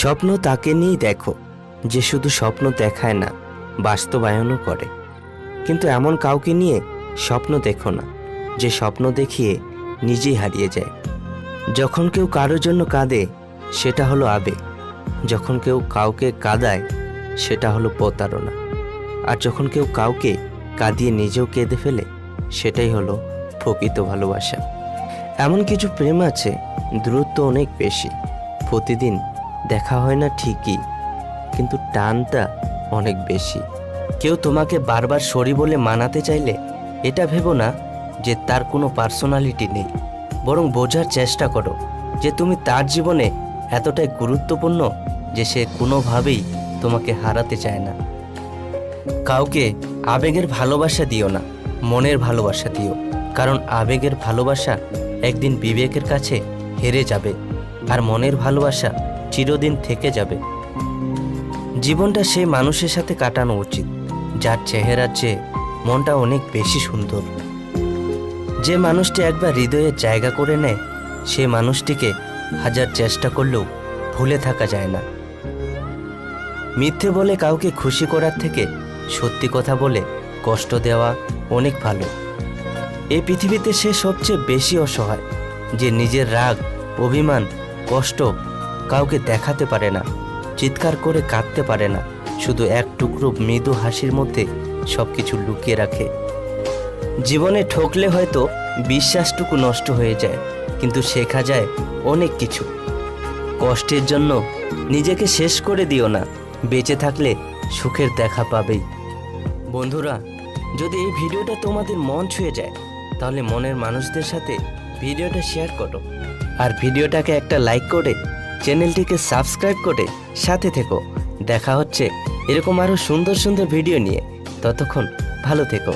স্বপ্ন তাকে নিয়েই দেখো যে শুধু স্বপ্ন দেখায় না, বাস্তবায়নও করে। কিন্তু এমন কাউকে নিয়ে স্বপ্ন দেখো না যে স্বপ্ন দেখিয়ে নিজেই হারিয়ে যায়। যখন কেউ কারোর জন্য কাঁদে সেটা হলো আবেগ, যখন কেউ কাউকে কাঁদায় সেটা হলো প্রতারণা, আর যখন কেউ কাউকে কাঁদিয়ে নিজেও কেঁদে ফেলে সেটাই হলো প্রকৃত ভালোবাসা। এমন কিছু প্রেম আছে দূরত্ব অনেক বেশি, প্রতিদিন দেখা হয় না ঠিকই, কিন্তু টানটা অনেক বেশি। কেউ তোমাকে বারবার সরি বলে মানাতে চাইলে এটা ভেবো না যে তার কোনো পার্সোনালিটি নেই, বরং বোঝার চেষ্টা করো যে তুমি তার জীবনে এতটাই গুরুত্বপূর্ণ যে সে কোনোভাবেই তোমাকে হারাতে চায় না। কাউকে আবেগের ভালোবাসা দিও না, মনের ভালোবাসা দিও, কারণ আবেগের ভালোবাসা একদিন বিবেকের কাছে হেরে যাবে, আর মনের ভালোবাসা চিরদিন থেকে যাবে। জীবনটা সেই মানুষের সাথে কাটানো উচিত যার চেহারার চেয়ে মনটা অনেক বেশি সুন্দর। যে মানুষটি একবার হৃদয়ে জায়গা করে নেয় সেই মানুষটিকে হাজার চেষ্টা করলেও ভুলে থাকা যায় না। মিথ্যে বলে কাউকে খুশি করার থেকে সত্যি কথা বলে কষ্ট দেওয়া অনেক ভালো। এই পৃথিবীতে সে সবচেয়ে বেশি অসহায় যে নিজের রাগ, অভিমান, কষ্ট কাউকে দেখাতে পারে না, চিৎকার করে কাঁদতে পারে না, শুধু এক টুকরো মৃদু হাসির মধ্যে সবকিছু লুকিয়ে রাখে। জীবনে ঠকলে হয়তো বিশ্বাসটুকু নষ্ট হয়ে যায়, কিন্তু শেখা যায় অনেক কিছু। কষ্টের জন্য নিজেকে শেষ করে দিও না, বেঁচে থাকলে সুখের দেখা পাবেই। বন্ধুরা, যদি এই ভিডিওটা তোমাদের মন ছুঁয়ে যায় তাহলে মনের মানুষদের সাথে ভিডিওটা শেয়ার করো, আর ভিডিওটাকে একটা লাইক করে চ্যানেলটিকে সাবস্ক্রাইব করে সাথে থেকো। দেখা হচ্ছে এরকম আরও সুন্দর সুন্দর ভিডিও নিয়ে, ততক্ষণ ভালো থেকো।